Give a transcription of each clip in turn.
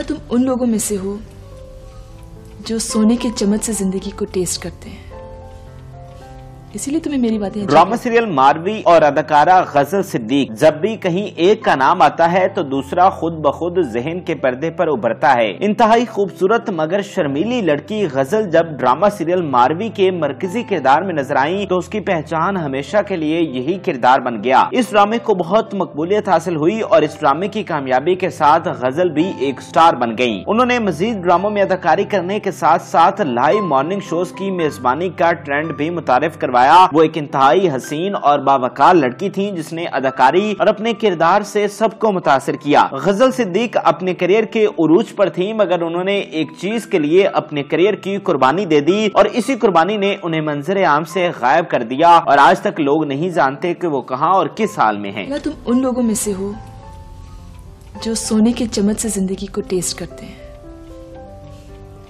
मैं तुम उन लोगों में से हो जो सोने के चम्मच से जिंदगी को टेस्ट करते हैं, इसीलिए तुम्हें मेरी बातें। ड्रामा सीरियल मारवी और अदाकारा गजल सिद्दीक, जब भी कहीं एक का नाम आता है तो दूसरा खुद ब खुद जहन के पर्दे पर उभरता है। इंतहाई खूबसूरत मगर शर्मीली लड़की गजल जब ड्रामा सीरियल मारवी के मरकजी किरदार में नजर आई तो उसकी पहचान हमेशा के लिए यही किरदार बन गया। इस ड्रामे को बहुत मकबूलियत हासिल हुई और इस ड्रामे की कामयाबी के साथ गजल भी एक स्टार बन गयी। उन्होंने मजीद ड्रामों में अदाकारी करने के साथ साथ लाइव मॉर्निंग शोज की मेजबानी का ट्रेंड भी मुतारिफ करवाया। वो एक इंतहाई हसीन और बावकार लड़की थी जिसने अदाकारी और अपने किरदार से सबको मुतासिर किया। गजल सिद्दीक अपने करियर के उरूज पर थी मगर उन्होंने एक चीज के लिए अपने करियर की कुर्बानी दे दी और इसी कुर्बानी ने उन्हें मंजर आम से गायब कर दिया और आज तक लोग नहीं जानते कि वो कहां और किस हाल में हैं। क्या तुम उन लोगों में से हो जो सोने के चम्मच से जिंदगी को टेस्ट करते हैं,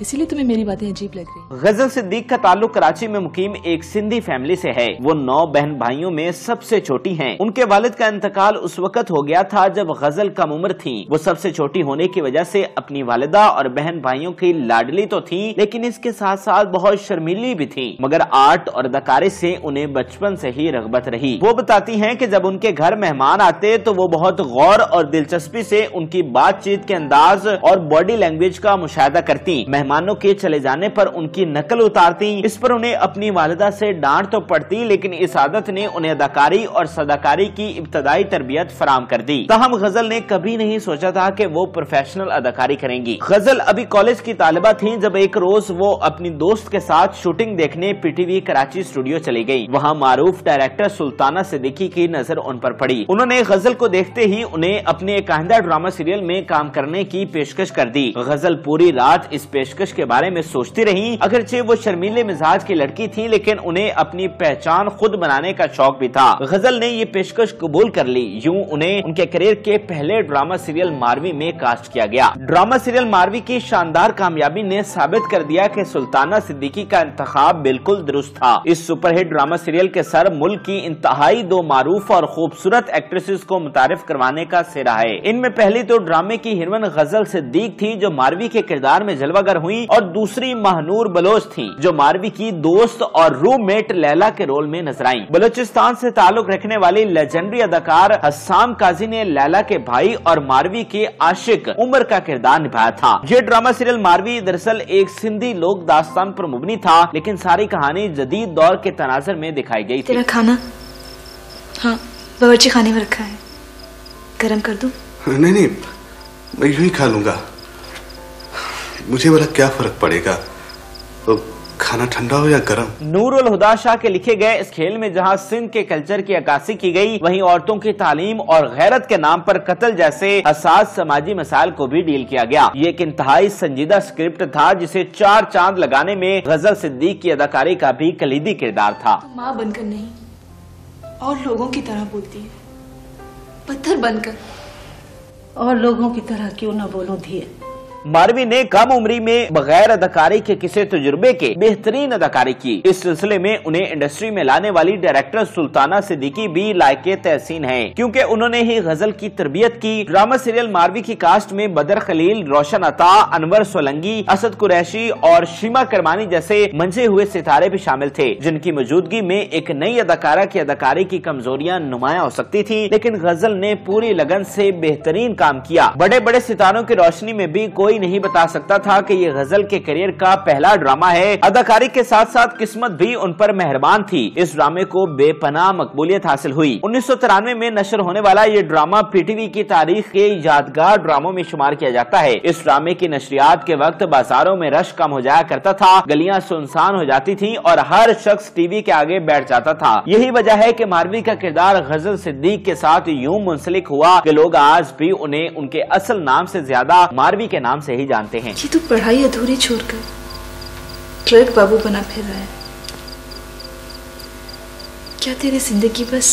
इसीलिए तुम्हें मेरी बातें अजीब लग रही। गजल सिद्दीक का ताल्लुक कराची में मुकीम एक सिंधी फैमिली से है। वो 9 बहन भाइयों में सबसे छोटी हैं। उनके वालिद का इंतकाल उस वक्त हो गया था जब गजल कम उम्र थी। वो सबसे छोटी होने की वजह से अपनी वालिदा और बहन भाइयों की लाडली तो थी लेकिन इसके साथ साथ बहुत शर्मीली भी थी। मगर आर्ट और अदाकारी से उन्हें बचपन से ही रगबत रही। वो बताती हैं कि जब उनके घर मेहमान आते तो वो बहुत गौर और दिलचस्पी से उनकी बातचीत के अंदाज और बॉडी लैंग्वेज का मुशाहिदा करती। मेहमानों के चले जाने पर उनकी नकल उतारती। इस पर उन्हें अपनी वालिदा से डांट तो पड़ती लेकिन इस आदत ने उन्हें अदाकारी और सदाकारी की इब्तदाई तरबियत फराम कर दी। ताहम गजल ने कभी नहीं सोचा था कि वो प्रोफेशनल अदाकारी करेंगी। गजल अभी कॉलेज की तालिबा थी जब एक रोज वो अपनी दोस्त के साथ शूटिंग देखने पीटीवी कराची स्टूडियो चली गई। वहाँ मारूफ डायरेक्टर सुल्ताना सिद्दीकी की नजर उन पर पड़ी। उन्होंने गजल को देखते ही उन्हें अपने एक आइंदा ड्रामा सीरियल में काम करने की पेशकश कर दी। गजल पूरी रात इस पेशकश के बारे में सोचती रही। अगरचे वो शर्मीले मिजाज की लड़की थी लेकिन उन्हें अपनी पहचान खुद बनाने का शौक भी था। गजल ने ये पेशकश कबूल कर ली। यूं उन्हें उनके करियर के पहले ड्रामा सीरियल मारवी में कास्ट किया गया। ड्रामा सीरियल मारवी की शानदार कामयाबी ने साबित कर दिया कि सुल्ताना सिद्दीकी का इंतखाब बिल्कुल दुरुस्त था। इस सुपरहिट ड्रामा सीरियल के सर मुल्क की इंतहाई 2 मारूफ और खूबसूरत एक्ट्रेसेस को मुतारिफ करवाने का सिरा है। इनमें पहली तो ड्रामे की हीरोइन गजल सिद्दीक थी जो मारवी के किरदार में जलवागर हुई और दूसरी महनूर बलोच थी जो मारवी की दोस्त और रूममेट लैला के रोल में नजर आई। बलोचिस्तान से ताल्लुक रखने वाली लेजेंडरी अदाकार हस्साम काजी ने लैला के भाई और मारवी के आशिक उमर का किरदार निभाया था। ये ड्रामा सीरियल मारवी दरअसल एक सिंधी लोक दास्तान पर मुबनी था लेकिन सारी कहानी जदीद दौर के तनाजर में दिखाई गई थी। तेरा खाना हाँ बावर्ची खाने में रखा है, गरम कर दूं? नहीं मैं यूं ही खा लूंगा, मुझे बड़ा क्या फर्क पड़ेगा तो खाना ठंडा हो या गरम। नूरुल हुदा शाह के लिखे गए इस खेल में जहां सिंध के कल्चर की अक्कासी की गई वहीं औरतों की तालीम और गैरत के नाम पर कत्ल जैसे हसास समाजी मसाइल को भी डील किया गया। ये एक इंतहाई संजीदा स्क्रिप्ट था जिसे 4 चांद लगाने में गजल सिद्दीक की अदाकारी का भी कलीदी किरदार था। माँ बनकर नहीं और लोगों की तरह बोलती है, पत्थर बनकर। और लोगों की तरह क्यों न बोलूं धिए। मारवी ने कम उम्री में बगैर अदाकारी के किसी तजुर्बे के बेहतरीन अदाकारी की। इस सिलसिले में उन्हें इंडस्ट्री में लाने वाली डायरेक्टर सुल्ताना सिद्दीकी भी लायके तहसीन है क्योंकि उन्होंने ही गजल की तरबियत की। ड्रामा सीरियल मारवी की कास्ट में बदर खलील, रोशन अता, अनवर सोलंगी, असद कुरैशी और शीमा करमानी जैसे मंजे हुए सितारे भी शामिल थे जिनकी मौजूदगी में एक नई अदाकारा की अदाकारी की कमजोरियां नुमाया हो सकती थी लेकिन गजल ने पूरी लगन से बेहतरीन काम किया। बड़े बड़े सितारों की रोशनी में भी कोई नहीं बता सकता था कि ये गजल के करियर का पहला ड्रामा है। अदाकारी के साथ साथ किस्मत भी उन पर मेहरबान थी। इस ड्रामे को बेपनाह मकबूलियत हासिल हुई। 1993 में नशर होने वाला ये ड्रामा पीटीवी की तारीख के यादगार ड्रामों में शुमार किया जाता है। इस ड्रामे की नशरियात के वक्त बाजारों में रश कम हो जाया करता था, गलियां सुनसान हो जाती थी और हर शख्स टीवी के आगे बैठ जाता था। यही वजह है कि मारवी का किरदार गजल सिद्दीक के साथ यूं मुंसलिक हुआ कि लोग आज भी उन्हें उनके असल नाम से ज्यादा मारवी के नाम से ही जानते हैं। ये तू पढ़ाई अधूरी छोड़कर ट्रक बाबू बना फिर रहा है। क्या तेरी जिंदगी बस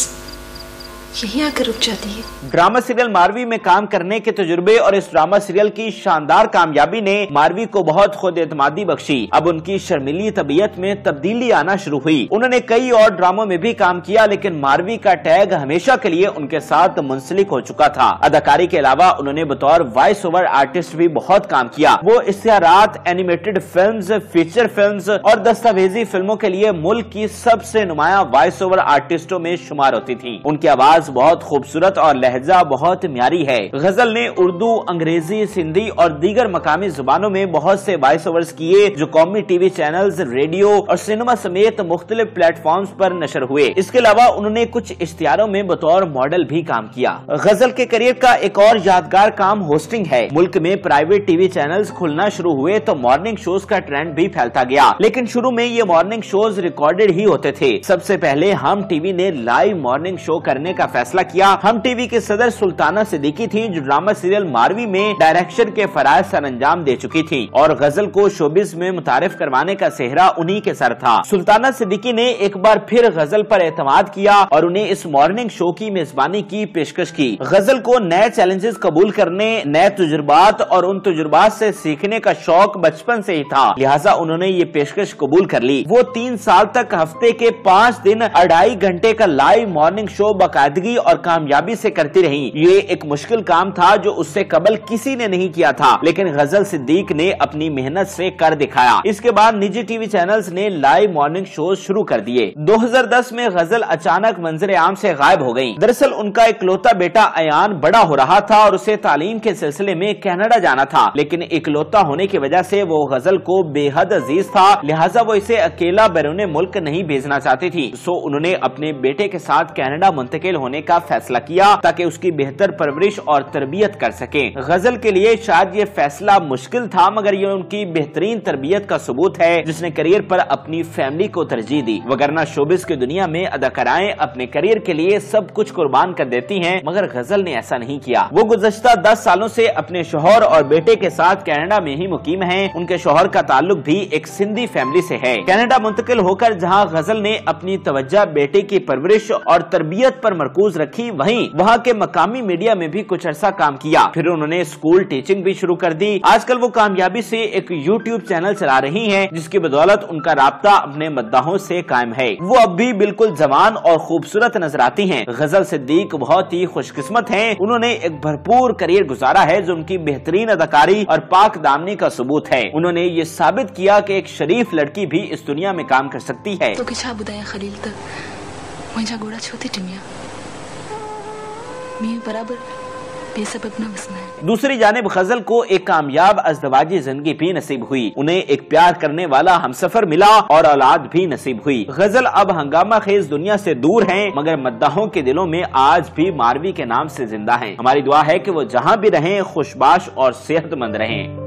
यहीं आकर रुक जाती है। ड्रामा सीरियल मारवी में काम करने के तजुर्बे और इस ड्रामा सीरियल की शानदार कामयाबी ने मारवी को बहुत खुद एतमादी बख्शी। अब उनकी शर्मीली तबीयत में तब्दीली आना शुरू हुई। उन्होंने कई और ड्रामों में भी काम किया, लेकिन मारवी का टैग हमेशा के लिए उनके साथ मुंसलिक हो चुका था। अदाकारी के अलावा उन्होंने बतौर वॉइस ओवर आर्टिस्ट भी बहुत काम किया। वो इश्तिहारात, एनिमेटेड फिल्म्स, फीचर फिल्म्स और दस्तावेजी फिल्मों के लिए मुल्क की सबसे नुमाया वॉइस ओवर आर्टिस्टों में शुमार होती थी। उनकी आवाज बहुत खूबसूरत और लहजा बहुत म्यारी है। गजल ने उर्दू, अंग्रेजी, सिंधी और दीगर मकामी जुबानों में बहुत से वॉइस ओवर्स किए जो कौमी टीवी चैनल्स, रेडियो और सिनेमा समेत मुख्तलिफ प्लेटफॉर्म्स पर नशर हुए। इसके अलावा उन्होंने कुछ इश्तिहारों में बतौर मॉडल भी काम किया। गजल के करियर का एक और यादगार काम होस्टिंग है। मुल्क में प्राइवेट टीवी चैनल्स खुलना शुरू हुए तो मॉर्निंग शोज का ट्रेंड भी फैलता गया, लेकिन शुरू में ये मॉर्निंग शोज रिकॉर्डेड ही होते थे। सबसे पहले हम टीवी ने लाइव मॉर्निंग शो करने का फैसला किया। हम टीवी के सदर सुल्ताना सिद्दीकी थी, जो ड्रामा सीरियल मारवी में डायरेक्शन के फराइज सर अंजाम दे चुकी थी और गजल को शोबिज में मुतारिफ करवाने का सेहरा उन्हीं के सर था। सुल्ताना सिद्दीकी ने एक बार फिर गजल पर एतमाद किया और उन्हें इस मॉर्निंग शो की मेजबानी की पेशकश की। गजल को नए चैलेंजेस कबूल करने, नए तजुर्बात और उन तजुर्बात से सीखने का शौक बचपन से ही था, लिहाजा उन्होंने ये पेशकश कबूल कर ली। वो 3 साल तक हफ्ते के 5 दिन 2.5 घंटे का लाइव मॉर्निंग शो बाकायदगी और कामयाबी से करती रही। ये एक मुश्किल काम था जो उससे कबल किसी ने नहीं किया था, लेकिन गजल सिद्दीक ने अपनी मेहनत से कर दिखाया। इसके बाद निजी टीवी चैनल्स ने लाइव मॉर्निंग शो शुरू कर दिए। 2010 में गजल अचानक मंजर आम से गायब हो गयी। दरअसल उनका इकलौता बेटा अयान बड़ा हो रहा था और उसे तालीम के सिलसिले में कनाडा जाना था, लेकिन इकलौता होने की वजह से वो गजल को बेहद अजीज था, लिहाजा वो इसे अकेला बैरून मुल्क नहीं भेजना चाहती थी। सो उन्होंने अपने बेटे के साथ कनाडा मुंतकिल होने का फैसला किया ताकि उसकी बेहतर परवरिश और तरबियत कर सके। गजल के लिए शायद ये फैसला मुश्किल था, मगर ये उनकी बेहतरीन तरबियत का सबूत है जिसने करियर पर अपनी फैमिली को तरजीह दी। वगरना शोबिस की दुनिया में अदाकाराएं अपने करियर के लिए सब कुछ कुर्बान कर देती हैं, मगर गजल ने ऐसा नहीं किया। वो गुज़श्ता 10 सालों से अपने शोहर और बेटे के साथ कनाडा में ही मुकीम हैं। उनके शोहर का ताल्लुक भी एक सिंधी फैमिली से है। कनाडा मुंतकिल होकर जहाँ गजल ने अपनी तवज्जो बेटे की परवरिश और तरबियत पर मरकूज रखी, वहीं वहाँ के मकामी मीडिया में भी कुछ अरसा काम किया। फिर उन्होंने स्कूल टीचिंग भी शुरू कर दी। आजकल वो कामयाबी से एक यूट्यूब चैनल चला रही हैं, जिसकी बदौलत उनका राब्ता अपने मद्दाहों से कायम है। वो अब भी बिल्कुल जवान और खूबसूरत नजर आती हैं। गजल सिद्दीक बहुत ही खुशकिस्मत हैं। उन्होंने एक भरपूर करियर गुजारा है जो उनकी बेहतरीन अदाकारी और पाक दामनी का सबूत है। उन्होंने ये साबित किया कि एक शरीफ लड़की भी इस दुनिया में काम कर सकती है। तो किछा बुदाया खलील तक मुझा गोड़ा छोती टिमिया मी बराबर बेसबब न बसना है। दूसरी जानिब गजल को एक कामयाब अज़दवाजी जिंदगी भी नसीब हुई। उन्हें एक प्यार करने वाला हमसफर मिला और औलाद भी नसीब हुई। गजल अब हंगामा खेज दुनिया से दूर हैं, मगर मद्दाहों के दिलों में आज भी मारवी के नाम से जिंदा हैं। हमारी दुआ है कि वो जहाँ भी रहें खुशबाश और सेहतमंद रहें।